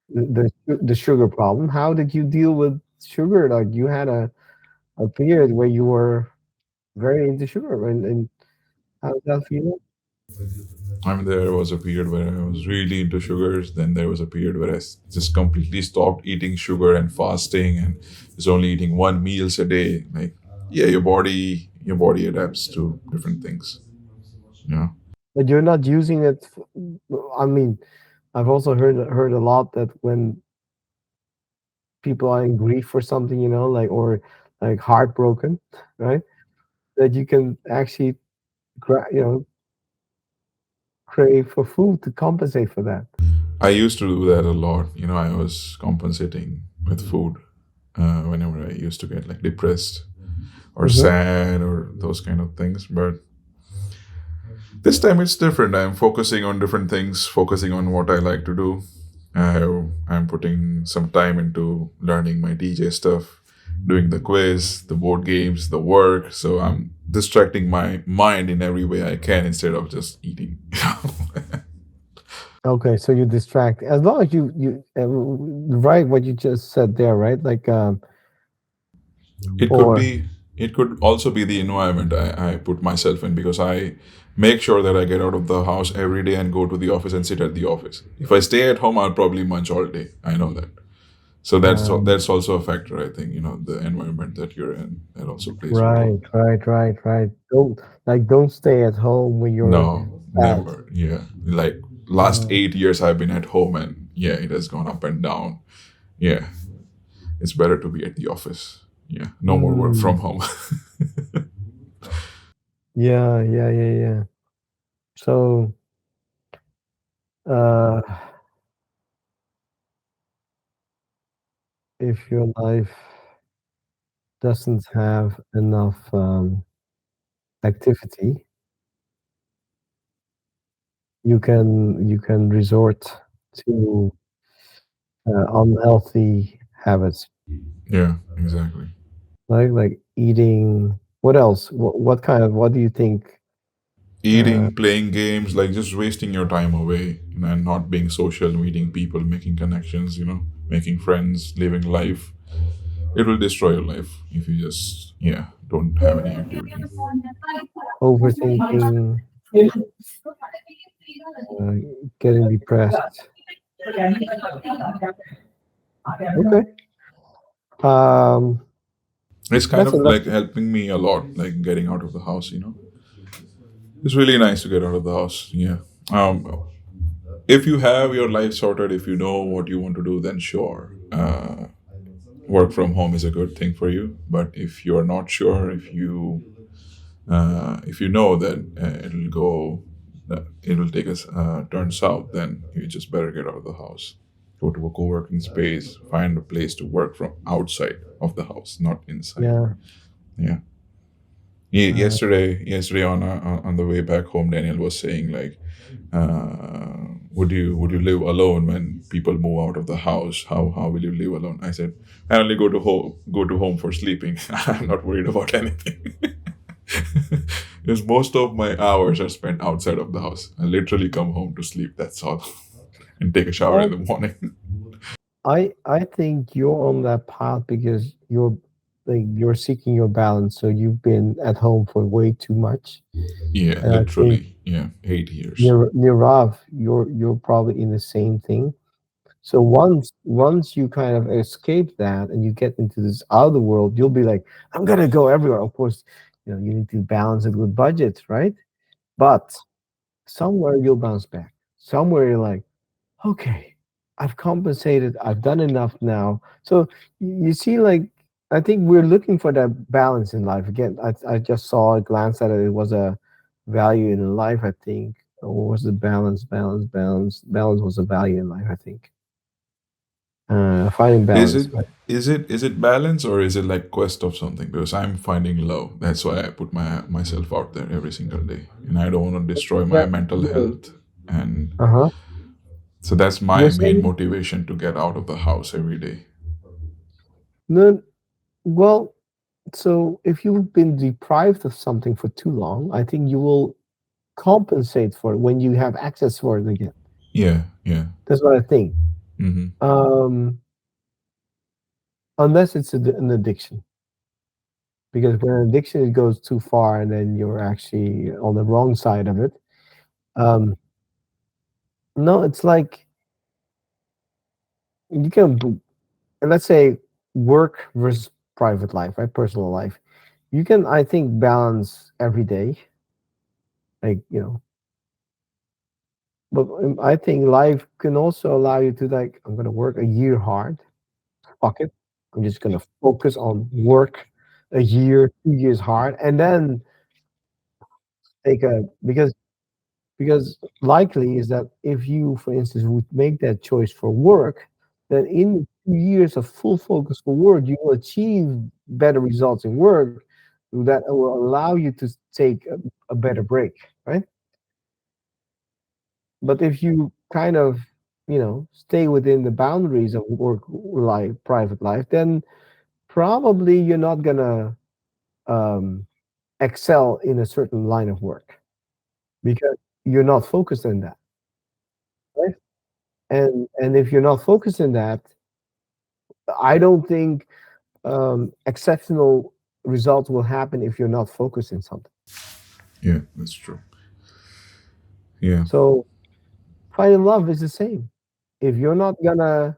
the sugar problem. How did you deal with sugar? Like, you had a period where you were very into sugar, and how did that feel? I mean, there was a period where I was really into sugars. Then there was a period where just completely stopped eating sugar and fasting, and was only eating one meals a day. Like, yeah, your body adapts to different things. Yeah. But you're not using it. I mean, I've also heard a lot that when people are in grief for something, like, or like heartbroken, right? That you can actually, crave for food to compensate for that. I used to do that a lot. I was compensating with food whenever I used to get like depressed or Hmm. sad or those kind of things. But this time it's different. I'm focusing on different things, focusing on what I like to do. I'm putting some time into learning my DJ stuff, doing the quiz, the board games, the work. So I'm distracting my mind in every way I can instead of just eating. Okay, so you distract as long as you write what you just said there, right? Like, it could or be it could also be the environment I put myself in, because I make sure that I get out of the house every day and go to the office and sit at the office. If I stay at home, I'll probably munch all day. I know that. So um, that's also a factor. I think the environment that you're in, that also plays a role. right, right, right, right. Don't stay at home when you're No, sad. never. Yeah, like last Uh, 8 years I've been at home, and yeah, it has gone up and down. Yeah, it's better to be at the office. Yeah, no more work mm, from home. Yeah, yeah, yeah, yeah. So, uh, if your life doesn't have enough activity, you can resort to unhealthy habits, Yeah, exactly. like eating. What else? What kind of? What do you think? Uh, Eating, playing games, like just wasting your time away, and not being social, meeting people, making connections, making friends, living life. It will destroy your life if you just, yeah, don't have any activity. Overthinking, uh, getting depressed. Okay. Um, It's kind that's of enough. like helping me a lot, like getting out of the house. It's really nice to get out of the house. Yeah. If you have your life sorted, if you know what you want to do, then sure. Work from home is a good thing for you. But if you are not sure, if you know that it will take us turn south, then you just better get out of the house. Go to a co-working space. Find a place to work from outside of the house, not inside. Yeah. Yeah. Uh, Yesterday on the way back home, Daniel was saying like, would you live alone when people move out of the house? How will you live alone? I said, I only go to home for sleeping. I'm not worried about anything. Because most of my hours are spent outside of the house. I literally come home to sleep. That's all, and take a shower in well, the morning. I think you're on that path because you're seeking your balance. So you've been at home for way too much, Yeah, and I think literally. Yeah, 8 years. near Rav, you're probably in the same thing. So once you kind of escape that and you get into this other world, you'll be like, I'm gonna go everywhere. Of course, you need to balance it with budget, right? But somewhere you'll bounce back. Somewhere you're like, okay, I've compensated, I've done enough now. So you see, like, I think we're looking for that balance in life. Again, I just saw a glance at it. It was a value in life, I think. Or was the balance, balance, balance? Balance was a value in life, I think. Finding Is balance. it is it balance, or is it like quest of something? Because I'm finding love. That's why I put myself out there every single day, and I don't want to destroy my That, mental health. And uh-huh. so that's You're my main saying motivation to get out of the house every day. no. Well, so if you've been deprived of something for too long, I think you will compensate for it when you have access for it again. Yeah, yeah. That's what I think. Hmm. Um, unless it's an addiction, because when an addiction it goes too far, and then you're actually on the wrong side of it. Um, no, it's like you can, let's say, work versus private life, right? Personal life. You can, I think, balance every day, like but I think life can also allow you to like, I'm gonna work a year hard. Fuck it. I'm just gonna focus on work a year, 2 years hard, and then take a because likely is that if you, for instance, would make that choice for work, then in 2 years of full focus for work, you will achieve better results in work that will allow you to take a better break, right? But if you kind of, stay within the boundaries of work life, private life, then probably you're not gonna um, excel in a certain line of work because you're not focused on that, right? And if you're not focused in that, I don't think exceptional results will happen if you're not focused in something. Yeah, that's true. Yeah. So finding love is the same. If you're not gonna,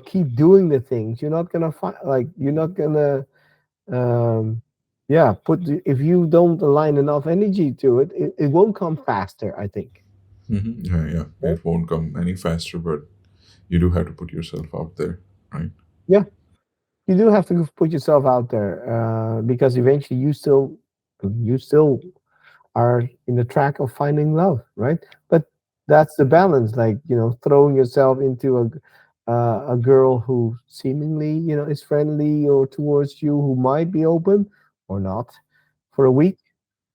keep doing the things, you're not gonna find like you're not gonna yeah, if you don't align enough energy to it, it won't come faster, I think. Yeah, yeah. Right? It won't come any faster, but you do have to put yourself out there, right? Yeah, you do have to put yourself out there because eventually you still You still are in the track of finding love, right? But that's the balance, like throwing yourself into a girl who seemingly is friendly or towards you, who might be open or not for a week.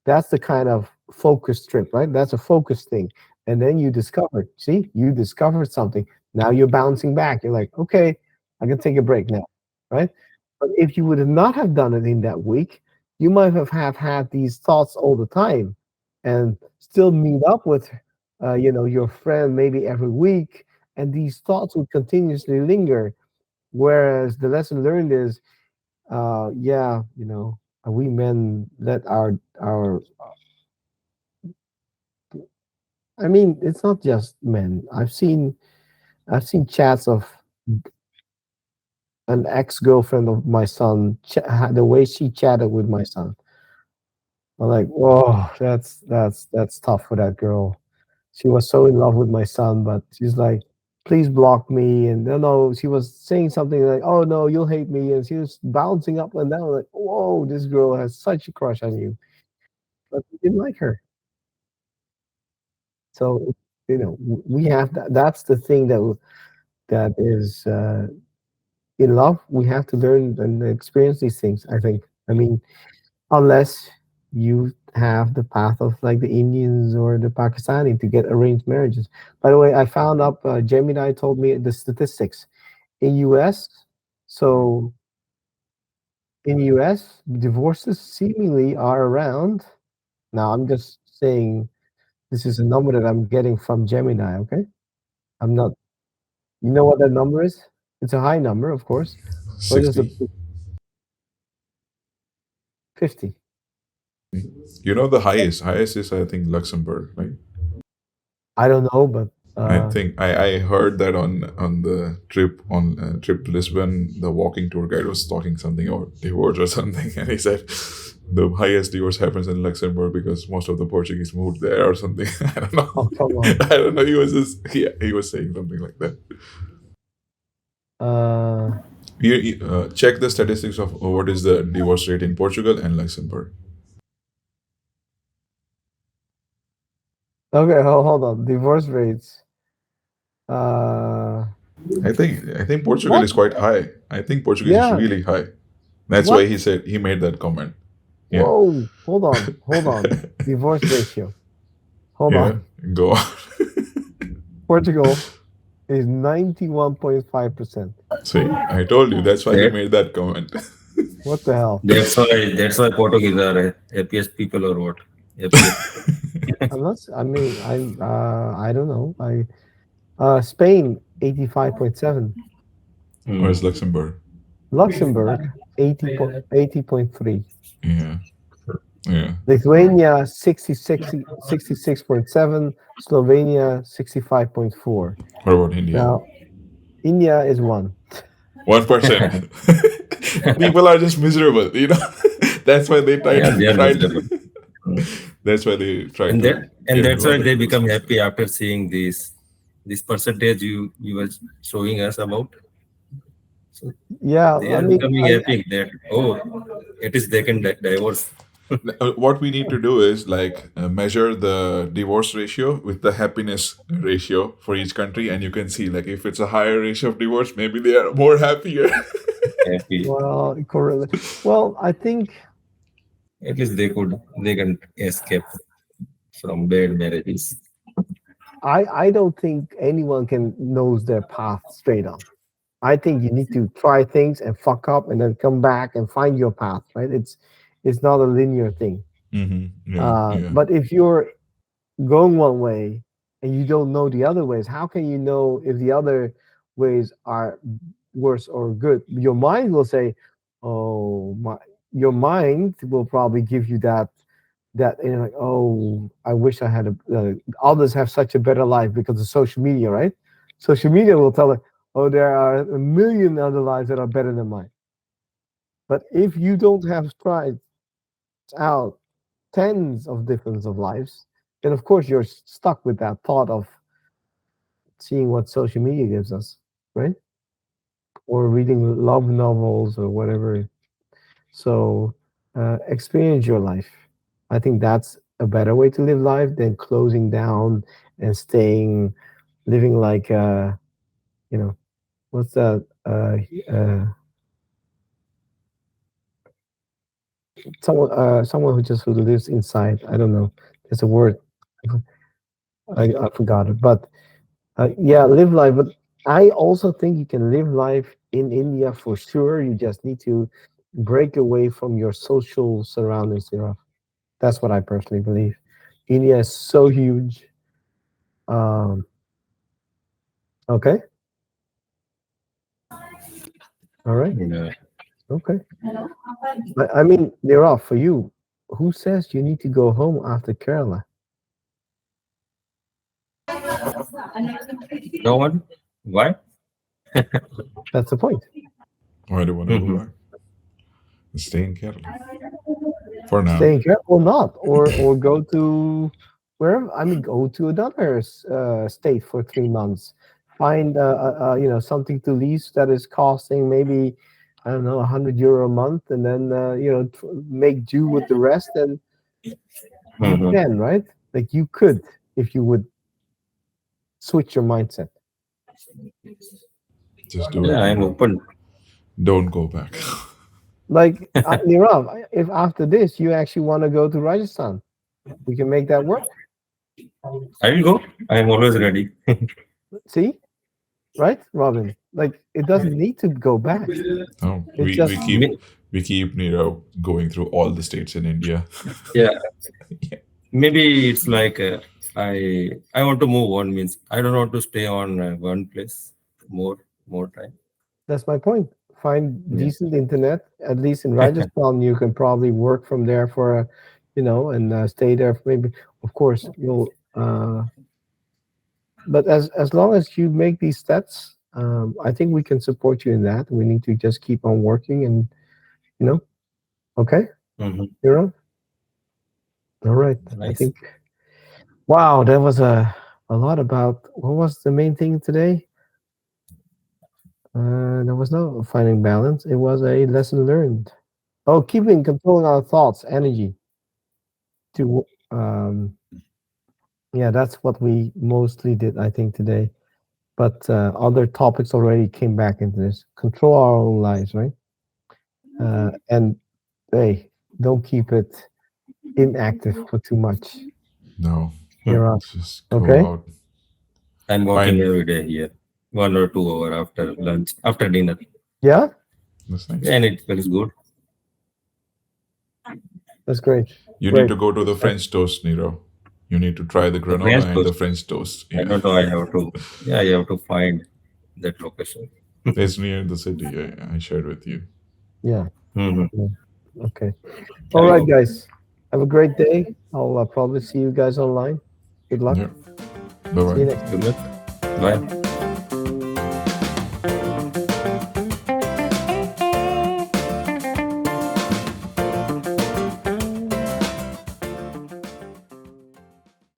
That's the kind of focus trip, right? That's a focus thing. And then you discovered something. Now you're bouncing back. You're like, okay, I can take a break now, right? But if you would have not have done it in that week, you might have had these thoughts all the time, and still meet up with, your friend maybe every week, and these thoughts would continuously linger. Whereas the lesson learned is, yeah, we men let our I mean, it's not just men. I've seen chats of an ex-girlfriend of my son, the way she chatted with my son. I'm like, whoa, that's tough for that girl. She was so in love with my son, but she's like, please block me. And no, she was saying something like, oh no, you'll hate me. And she was bouncing up and down like, whoa, this girl has such a crush on you. But we didn't like her. So, we have that. That's the thing that is in love. We have to learn and experience these things, I think. I mean, unless you have the path of like the Indians or the Pakistani to get arranged marriages. By the way, I found up, Gemini told me the statistics in US. So in US, divorces seemingly are around. Now I'm just saying this is a number that I'm getting from Gemini. Okay, I'm not. You know what that number is? It's a high number, of course. What is the 60. 50? You know the highest is I think Luxembourg, right? I don't know, but I think I heard that on the trip to Lisbon, the walking tour guide was talking something about divorce or something, and he said the highest divorce happens in Luxembourg because most of the Portuguese moved there or something. I don't oh, know. come on. I don't know. He was just he was saying something like that. Uh, Check the statistics of what is the divorce rate in Portugal and Luxembourg. okay, hold on. Divorce rates. Uh, I think Portugal what? is quite high. I think Portugal is Yeah. really high. That's why What? he said he made that comment. Yeah. Whoa. Hold on. Hold on. Divorce ratio. Hold Yeah. on. Go on. Portugal is 91.5%. See, I told you. That's why he That, made that comment. What the hell? that's why Portuguese are happiest people or what? Happiest. I mean, I don't know. Spain 85.7. Where's Hmm. Luxembourg? Luxembourg 80.3. Yeah. Yeah. Lithuania 66.7. Slovenia 65.4. What about India? Now, India is one. 1%. People are just miserable, That's why they try Yeah, to they are try miserable. to Hmm. that's why they try And to that and get that's why involved. they become happy after seeing this percentage you were showing us about. So Yeah, they I are mean, becoming happy that at least they can divorce. What we need to do is like measure the divorce ratio with the happiness ratio for each country, and you can see like if it's a higher ratio of divorce, maybe they are more happier. Happy. well, well, I think At least they can escape from bad marriages. I don't think anyone can knows their path straight on. I think you need to try things and fuck up and then come back and find your path, right? It's not a linear thing. Yeah, yeah. But if you're going one way and you don't know the other ways, how can you know if the other ways are worse or good? Your mind will say, "Oh my," your mind will probably give you that like, "Oh, I wish I had others have such a better life because of social media," right? Social media will tell it, "Oh, there are a million other lives that are better than mine." But if you don't have tried out tens of different of lives, then of course you're stuck with that thought of seeing what social media gives us, right? Or reading love novels or whatever. So experience your life. I think that's a better way to live life than closing down and staying, living like, you know, what's that? Someone who lives inside. I don't know. There's a word. I forgot it. But yeah, live life. But I also think you can live life in India for sure. You just need to break away from your social surroundings. That's what I personally believe. India is so huge. Um, okay, all right, Yeah. okay. I mean, they're off for you. Who says you need to go home after Kerala? No one? Why? That's the point. Why do you want to go Mhm. back? Stay in Kerala for Stay now. in Kerala or not, or go to wherever. I mean, go to another state for 3 months. Find something to lease that is costing maybe I don't know €100 a month, and then make do with the rest. And you Mhm. can, right? Like you could if you would switch your mindset. Just do Yeah, it, I'm Nero. open. Don't go back. Like Nirav, if after this you actually want to go to Rajasthan, we can make that work. I will go. I am always ready. See, right, Robin? Like it doesn't need to go back. No, It's we just keep May- we keep Nero going through all the states in India. Yeah, maybe it's like I want to move on. Means I don't want to stay on one place more time. that's my point. Find Yeah. decent internet. At least in Rajasthan, you can probably work from there for, and stay there for maybe. Of course, you'll. But as long as you make these steps, I think we can support you in that. We need to just keep on working, and you know, okay, Mhm. all right. I Nice. think. Wow, that was a lot about what was the main thing today. There was no finding balance. It was a lesson learned. Oh, keeping controlling our thoughts, energy. To Yeah, that's what we mostly did, I think, today. But other topics already came back into this. Control our own lives, right? And hey, don't keep it inactive for too much. No, You're on. just go Okay. out. I'm walking Find every day here, 1 or 2 hour after lunch, after dinner, Yeah, that's nice. and it feels good. that's great. You need Great. to go to the French toast, Nero. You need to try the The French granola and the toast. French toast. I Yeah, don't know. I have to. Yeah, I have to find that location. it's near the city. I shared with you. Yeah. Hmm. Yeah. Okay. All I'll right, go. guys. Have a great day. I'll probably see you guys online. Good luck. Yeah. Bye See you bye. next time. Good luck. Bye.